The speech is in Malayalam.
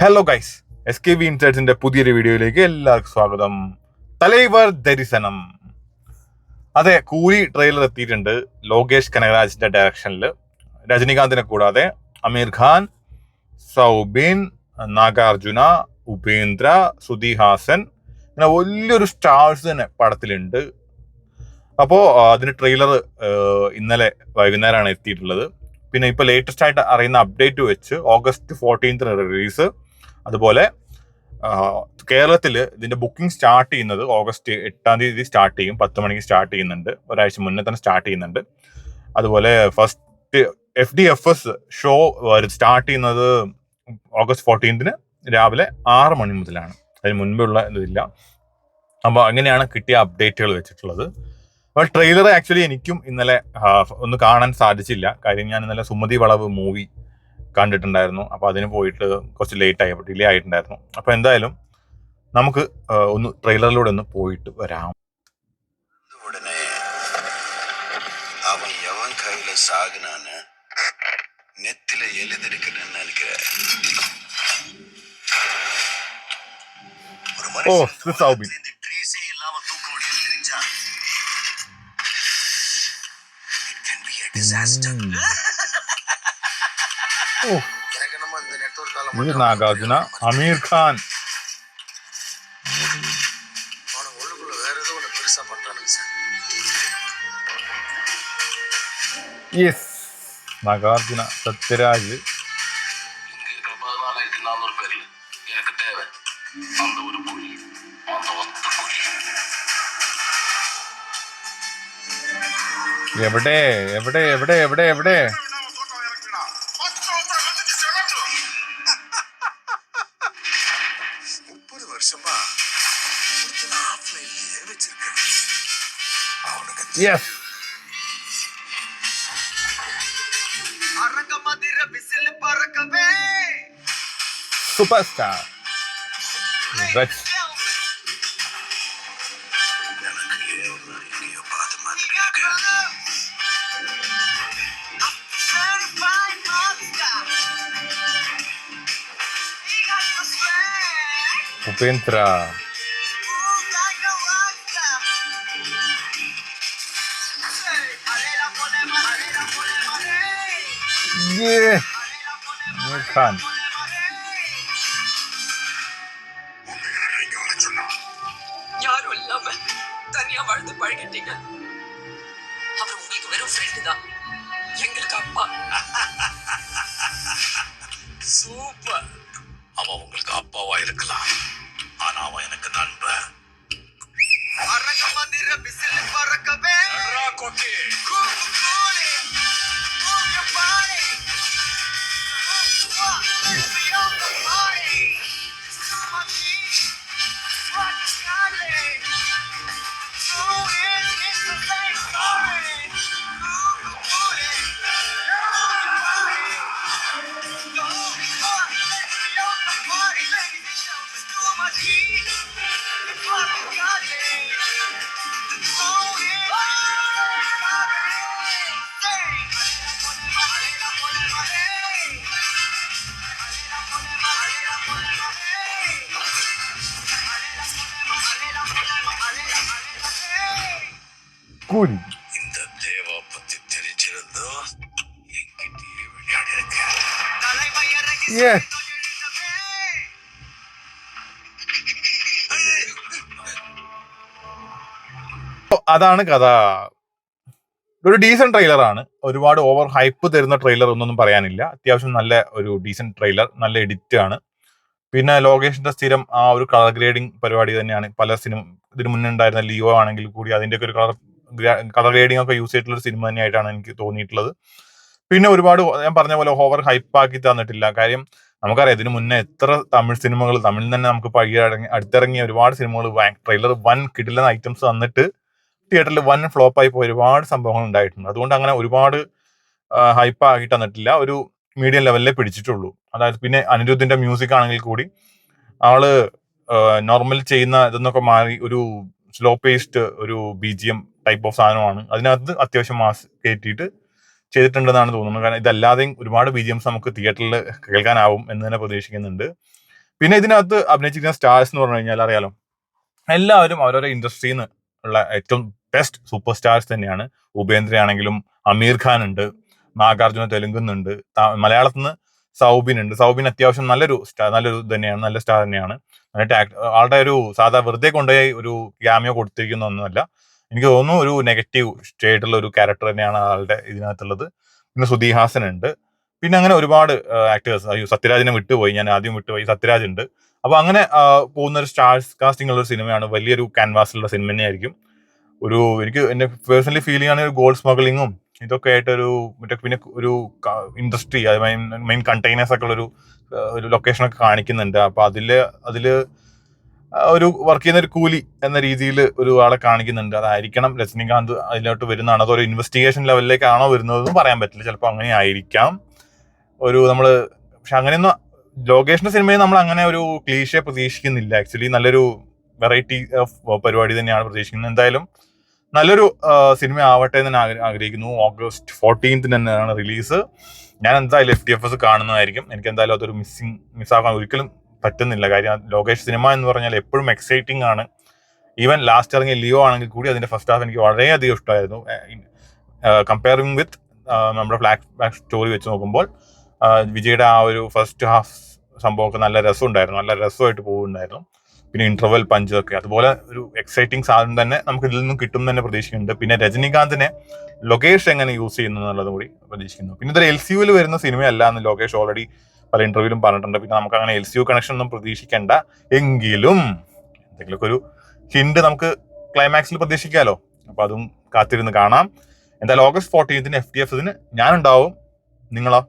ഹലോ ഗൈസ്, SKB ഇൻസൈറ്റ്സിന്റെ പുതിയൊരു വീഡിയോയിലേക്ക് എല്ലാവർക്കും സ്വാഗതം. തലൈവർ ദരിസനം. അതെ, കൂലി ട്രെയിലർ എത്തിയിട്ടുണ്ട്. ലോകേഷ് കനകരാജിന്റെ ഡയറക്ഷനിൽ രജനികാന്തിനെ കൂടാതെ അമീർ ഖാൻ, സൗബിൻ, നാഗാർജുന, ഉപേന്ദ്ര, ശ്രുതി ഹാസൻ, അങ്ങനെ വലിയൊരു സ്റ്റാർസ് തന്നെ പടത്തിലുണ്ട്. അപ്പോൾ അതിന് ട്രെയിലർ ഇന്നലെ വൈകുന്നേരമാണ് എത്തിയിട്ടുള്ളത്. പിന്നെ ഇപ്പൊ ലേറ്റസ്റ്റ് ആയിട്ട് അറിയുന്ന അപ്ഡേറ്റ് വെച്ച് August 14 റിലീസ്. അതുപോലെ കേരളത്തിൽ ഇതിന്റെ ബുക്കിംഗ് സ്റ്റാർട്ട് ചെയ്യുന്നത് August 8 സ്റ്റാർട്ട് ചെയ്യും. 10 മണിക്ക് സ്റ്റാർട്ട് ചെയ്യുന്നുണ്ട്. ഒരാഴ്ച മുന്നേ തന്നെ സ്റ്റാർട്ട് ചെയ്യുന്നുണ്ട്. അതുപോലെ ഫസ്റ്റ് FDFS ഷോ സ്റ്റാർട്ട് ചെയ്യുന്നത് August 14 രാവിലെ 6 മണി മുതലാണ്. അതിന് മുൻപുള്ള ഇതില്ല. അപ്പോൾ അങ്ങനെയാണ് കിട്ടിയ അപ്ഡേറ്റുകൾ വെച്ചിട്ടുള്ളത്. അപ്പോൾ ട്രെയിലർ ആക്ച്വലി എനിക്കും ഇന്നലെ ഒന്ന് കാണാൻ സാധിച്ചില്ല. കാര്യം ഞാൻ ഇന്നലെ സുമതി വളവ് മൂവി കണ്ടിട്ടുണ്ടായിരുന്നു. അപ്പോൾ അതിന് പോയിട്ട് കുറച്ച് ലേറ്റ് ആയി, ഡിലേ ആയിട്ടുണ്ടായിരുന്നു. അപ്പോൾ എന്തായാലും നമുക്ക് ഒന്ന് ട്രെയിലറിലൂടെ ഒന്ന് പോയിട്ട് വരാം. ഓ, സൗബിൻ. നാഗാർജുന, അമീർ ഖാൻ. യെസ്, നാഗാർജുന, സത്യരാജ്. എവിടെ എവിടെ എവിടെ എവിടെ എവിടെ യെസ്, സൂപ്പർ സ്റ്റാർ റച്ച്. ഉപേന്ദ്ര, അമീർ ഖാൻ. யாரும் இல்லாம தனியா வாழ்ந்து பழகிட்டீங்க. அவர் உங்களுக்கு வெறும் ஃப்ரெண்டு தான், எங்களுக்கு அப்பா. சூப்பர். அவன் உங்களுக்கு அப்பாவா இருக்கலாம், ஆனா அவன் எனக்கு நண்பன். அரங்க மந்திர பிசில் பறக்கவே கொக்கி கூலி கூக்க பாடி കൂലി. இந்த தேவா பத்தி தெரிஞ்சிருந்தோ என்கிட்டயே விளையாடி இருக்க. അതാണ് കഥ. ഒരു ഡീസന്റ് ട്രെയിലറാണ്. ഒരുപാട് ഓവർ ഹൈപ്പ് തരുന്ന ട്രെയിലർ ഒന്നും പറയാനില്ല. അത്യാവശ്യം നല്ല ഒരു ഡീസന്റ് ട്രെയിലർ, നല്ല എഡിറ്റ് ആണ്. പിന്നെ ലോകേഷിന്റെ സ്ഥിരം ആ ഒരു കളർ ഗ്രേഡിംഗ് പരിപാടി തന്നെയാണ്. പല സിനിമ ഇതിന് മുന്നേ ഉണ്ടായിരുന്ന ലിയോ ആണെങ്കിൽ കൂടി അതിൻ്റെയൊക്കെ ഒരു കളർ ഗ്രേഡിംഗ് ഒക്കെ യൂസ് ചെയ്തിട്ടുള്ള ഒരു സിനിമ തന്നെയായിട്ടാണ് എനിക്ക് തോന്നിയിട്ടുള്ളത്. പിന്നെ ഒരുപാട് ഞാൻ പറഞ്ഞ പോലെ ഓവർ ഹൈപ്പാക്കി തന്നിട്ടില്ല. കാര്യം നമുക്കറിയാം, ഇതിന് മുന്നേ എത്ര തമിഴ് സിനിമകൾ, തമിഴിൽ തന്നെ നമുക്ക് അടുത്തിറങ്ങിയ ഒരുപാട് സിനിമകൾ ട്രെയിലർ വൻ കിടിലൻ ഐറ്റംസ് തന്നിട്ട് തിയേറ്ററിൽ വൻ ഫ്ലോപ്പായി പോയ ഒരുപാട് സംഭവങ്ങൾ ഉണ്ടായിട്ടുണ്ട്. അതുകൊണ്ട് അങ്ങനെ ഒരുപാട് ഹൈപ്പ് ആക്കി തന്നിട്ടില്ല. ഒരു മീഡിയം ലെവലിലേ പിടിച്ചിട്ടുള്ളൂ. അതായത് പിന്നെ അനിരുദ്ധിന്റെ മ്യൂസിക് ആണെങ്കിൽ കൂടി ആള് നോർമൽ ചെയ്യുന്ന ഇതെന്നൊക്കെ മാറി ഒരു സ്ലോ പേസ്ഡ് ഒരു BGM ടൈപ്പ് ഓഫ് സാധനമാണ്. അതിനകത്ത് അത്യാവശ്യം മാസ് കയറ്റിയിട്ട് ചെയ്തിട്ടുണ്ടെന്നാണ് തോന്നുന്നത്. കാരണം ഇതല്ലാതെയും ഒരുപാട് BGMs നമുക്ക് തിയേറ്ററിൽ കേൾക്കാനാവും എന്ന് തന്നെ പ്രതീക്ഷിക്കുന്നുണ്ട്. പിന്നെ ഇതിനകത്ത് അഭിനയിച്ചിരിക്കുന്ന സ്റ്റാർസ് എന്ന് പറഞ്ഞു കഴിഞ്ഞാൽ അറിയാലോ, എല്ലാവരും അവരവരുടെ ഇൻഡസ്ട്രിയിൽ നിന്ന് ഉള്ള ഏറ്റവും ബെസ്റ്റ് സൂപ്പർ സ്റ്റാർസ് തന്നെയാണ്. ഉപേന്ദ്ര ആണെങ്കിലും അമീർ ഖാൻ ഉണ്ട്, നാഗാർജുന തെലുങ്കുന്നുണ്ട്, മലയാളത്തിൽ നിന്ന് സൗബിൻ ഉണ്ട്. സൗബിൻ അത്യാവശ്യം നല്ലൊരു തന്നെയാണ്, നല്ല സ്റ്റാർ തന്നെയാണ്. ആളുടെ ഒരു സാധാ വെറുതെ കൊണ്ടുപോയി ഒരു ക്യാമിയോ കൊടുത്തിരിക്കുന്ന ഒന്നുമല്ല. എനിക്ക് തോന്നുന്നു ഒരു നെഗറ്റീവ് ആയിട്ടുള്ള ഒരു ക്യാരക്ടർ തന്നെയാണ് ആളുടെ ഇതിനകത്തുള്ളത്. പിന്നെ സുധീഹാസൻ ഉണ്ട്, പിന്നെ അങ്ങനെ ഒരുപാട് ആക്ടേഴ്സ്. സത്യരാജിനെ വിട്ടുപോയി, ഞാൻ ആദ്യം വിട്ടുപോയി, സത്യരാജ് ഉണ്ട്. അപ്പൊ അങ്ങനെ പോകുന്ന ഒരു സ്റ്റാർസ് കാസ്റ്റിംഗ് ഉള്ള ഒരു സിനിമയാണ്. വലിയൊരു ക്യാൻവാസിലുള്ള സിനിമ തന്നെയായിരിക്കും. എനിക്ക് എന്നെ പേഴ്സണലി ഫീൽ ചെയ്യുകയാണ് ഗോൾഡ് സ്മഗ്ലിങ്ങും ഇതൊക്കെ ആയിട്ട് പിന്നെ ഒരു ഇൻഡസ്ട്രി, മെയിൻ കണ്ടെയ്നേഴ്സ് ഒക്കെ ഉള്ള ഒരു ലൊക്കേഷനൊക്കെ കാണിക്കുന്നുണ്ട്. അപ്പൊ അതില് ഒരു വർക്ക് ചെയ്യുന്ന ഒരു കൂലി എന്ന രീതിയിൽ ഒരു ആളെ കാണിക്കുന്നുണ്ട്. അതായിരിക്കണം രജനീകാന്ത് അതിലോട്ട് വരുന്നതാണ്. അതൊരു ഇൻവെസ്റ്റിഗേഷൻ ലെവലിലേക്കാണോ വരുന്നതെന്നും പറയാൻ പറ്റില്ല. ചിലപ്പോൾ അങ്ങനെ ആയിരിക്കാം. പക്ഷെ അങ്ങനെയൊന്നും ലോകേഷിന്റെ സിനിമയിൽ നമ്മൾ അങ്ങനെ ഒരു ക്ലീഷേ പ്രതീക്ഷിക്കുന്നില്ല. ആക്ച്വലി നല്ലൊരു വെറൈറ്റി ഓഫ് പരിപാടി തന്നെയാണ് പ്രതീക്ഷിക്കുന്നത്. എന്തായാലും നല്ലൊരു സിനിമ ആവട്ടെ എന്ന് ഞാൻ ആഗ്രഹിക്കുന്നു. August 14th തന്നെയാണ് റിലീസ്. ഞാൻ എന്തായാലും FTFS കാണുന്നതായിരിക്കും. എനിക്ക് എന്തായാലും അതൊരു മിസ്സാക്കാൻ ഒരിക്കലും പറ്റുന്നില്ല. കാര്യം ലോകേഷ് സിനിമ എന്ന് പറഞ്ഞാൽ എപ്പോഴും എക്സൈറ്റിംഗ് ആണ്. ഈവൻ ലാസ്റ്റ് ഇറങ്ങിയ ലിയോ ആണെങ്കിൽ കൂടി അതിന്റെ ഫസ്റ്റ് ഹാഫ് എനിക്ക് വളരെയധികം ഇഷ്ടമായിരുന്നു. കമ്പയറിംഗ് വിത്ത് നമ്മുടെ ഫ്ലാഷ് സ്റ്റോറി വെച്ച് നോക്കുമ്പോൾ വിജയുടെ ആ ഒരു ഫസ്റ്റ് ഹാഫ് സംഭവമൊക്കെ നല്ല രസമായിട്ട് പോകുന്നുണ്ടായിരുന്നു. പിന്നെ ഇന്റർവെൽ പഞ്ച് ഒക്കെ അതുപോലെ ഒരു എക്സൈറ്റിംഗ് സാധനം തന്നെ നമുക്ക് ഇതിൽ നിന്നും കിട്ടും തന്നെ പ്രതീക്ഷിക്കുന്നുണ്ട്. പിന്നെ രജനീകാന്തിനെ ലോകേഷ് എങ്ങനെ യൂസ് ചെയ്യുന്നു എന്നുള്ളതും കൂടി പ്രതീക്ഷിക്കുന്നു. പിന്നെ ഇതൊരു LCUവിൽ വരുന്ന സിനിമയല്ല എന്ന് ലോകേഷ് ഓൾറെഡി പല ഇന്റർവ്യൂവിലും പറഞ്ഞിട്ടുണ്ട്. പിന്നെ നമുക്ക് അങ്ങനെ LCU കണക്ഷൻ ഒന്നും പ്രതീക്ഷിക്കേണ്ട. എങ്കിലും എന്തെങ്കിലുമൊക്കെ ഒരു ഹിന്റ് നമുക്ക് ക്ലൈമാക്സിൽ പ്രതീക്ഷിക്കാമല്ലോ. അപ്പൊ അതും കാത്തിരുന്ന് കാണാം. എന്തായാലും August 14th FTFS ഞാനുണ്ടാവും. നിങ്ങളോ?